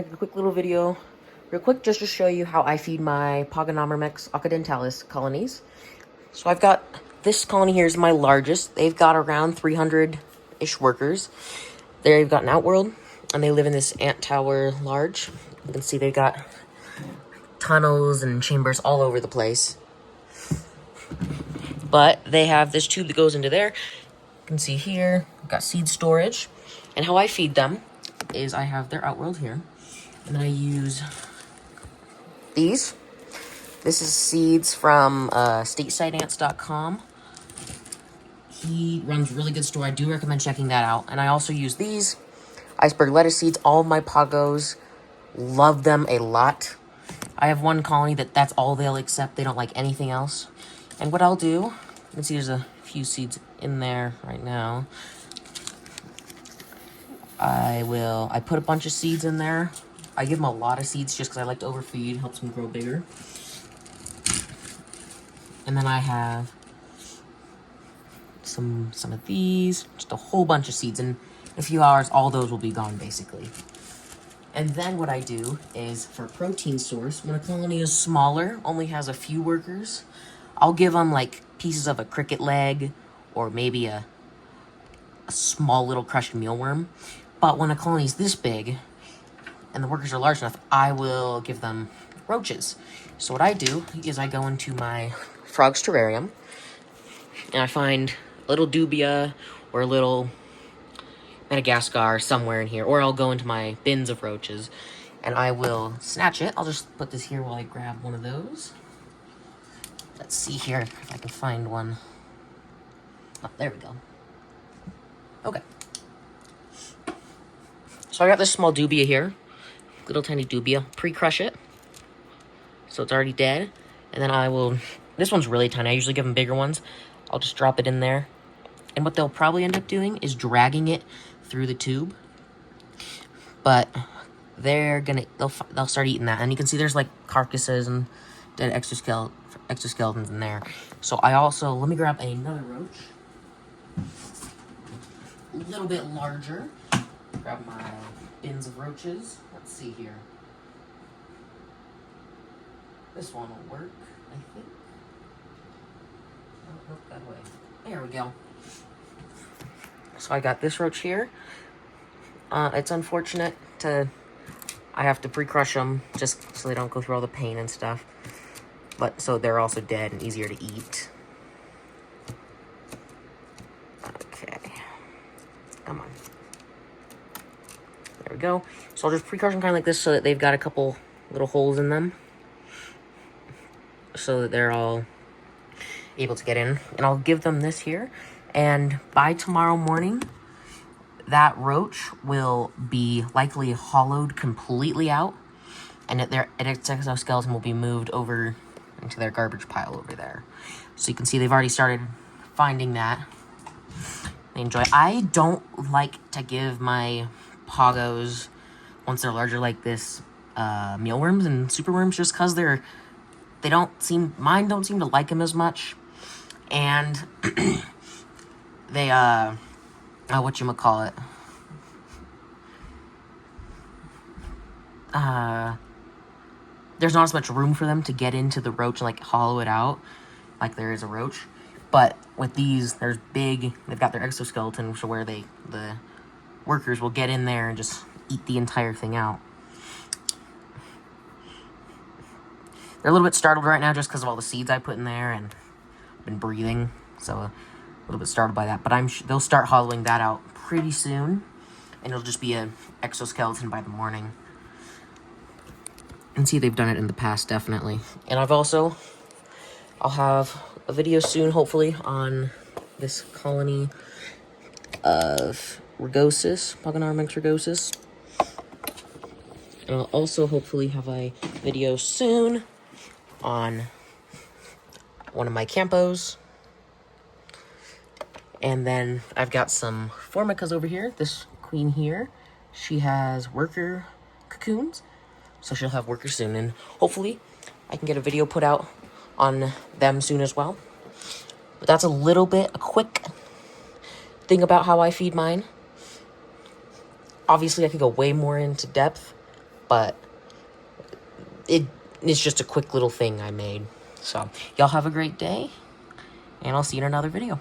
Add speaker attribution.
Speaker 1: make a quick little video, real quick, just to show you how I feed my Pogonomyrmex occidentalis colonies. So I've got, this colony here is my largest. They've got around 300-ish workers. They've got an outworld, and they live in this ant tower large. You can see they've got tunnels and chambers all over the place. But they have this tube that goes into there. You can see here, I've got seed storage. And how I feed them is I have their outworld here. And I use these. This is seeds from statesideants.com. He runs a really good store. I do recommend checking that out. And I also use these iceberg lettuce seeds. All of my Pogos love them a lot. I have one colony that's all they'll accept. They don't like anything else. And what I'll do, you can see there's a few seeds in there right now. I put a bunch of seeds in there. I give them a lot of seeds just because I like to overfeed. Helps them grow bigger. And then I have some of these, just a whole bunch of seeds. In a few hours, all those will be gone, basically. And then what I do is, for protein source, when a colony is smaller, only has a few workers, I'll give them, like, pieces of a cricket leg or maybe a small little crushed mealworm. But when a colony is this big and the workers are large enough, I will give them roaches. So what I do is I go into my frog's terrarium and I find a little dubia or a little Madagascar somewhere in here, or I'll go into my bins of roaches and I will snatch it. I'll just put this here while I grab one of those. Let's see here if I can find one. Oh, there we go. Okay. So I got this small dubia here. Little tiny dubia. Pre-crush it. So it's already dead. And then I will... This one's really tiny. I usually give them bigger ones. I'll just drop it in there. And what they'll probably end up doing is dragging it through the tube. But they'll start eating that. And you can see there's like carcasses and dead exoskeletons in there. So I also... Let me grab another roach. A little bit larger. Grab my bins of roaches. Let's see here. This one will work, I think. Oh, look that way. There we go. So I got this roach here. It's unfortunate I have to pre-crush them just so they don't go through all the pain and stuff. But so they're also dead and easier to eat. Okay. Come on. There we go. So I'll just pre-crush them kind of like this so that they've got a couple little holes in them. So that they're all able to get in. And I'll give them this here. And by tomorrow morning, that roach will be likely hollowed completely out. And its exoskeleton will be moved over into their garbage pile over there. So you can see they've already started finding that. They enjoy it. I don't like to give my Pogos, once they're larger like this, mealworms and superworms, just because mine don't seem to like them as much. And they, whatchamacallit, there's not as much room for them to get into the roach and, like, hollow it out, like there is a roach. But with these, they've got their exoskeleton, so where the workers will get in there and just eat the entire thing out. They're a little bit startled right now just because of all the seeds I put in there, and I've been breathing, so a little bit startled by that. But they'll start hollowing that out pretty soon, and it'll just be an exoskeleton by the morning. And see, they've done it in the past, definitely. And I'll have a video soon, hopefully, on this colony of rugosus, Pogonomyrmex rugosus. And I'll also hopefully have a video soon on one of my Campos. And then I've got some formicas over here. This queen here, she has worker cocoons. So she'll have workers soon. And hopefully I can get a video put out on them soon as well. But that's a quick thing about how I feed mine. Obviously, I could go way more into depth, but it's just a quick little thing I made. So, y'all have a great day, and I'll see you in another video.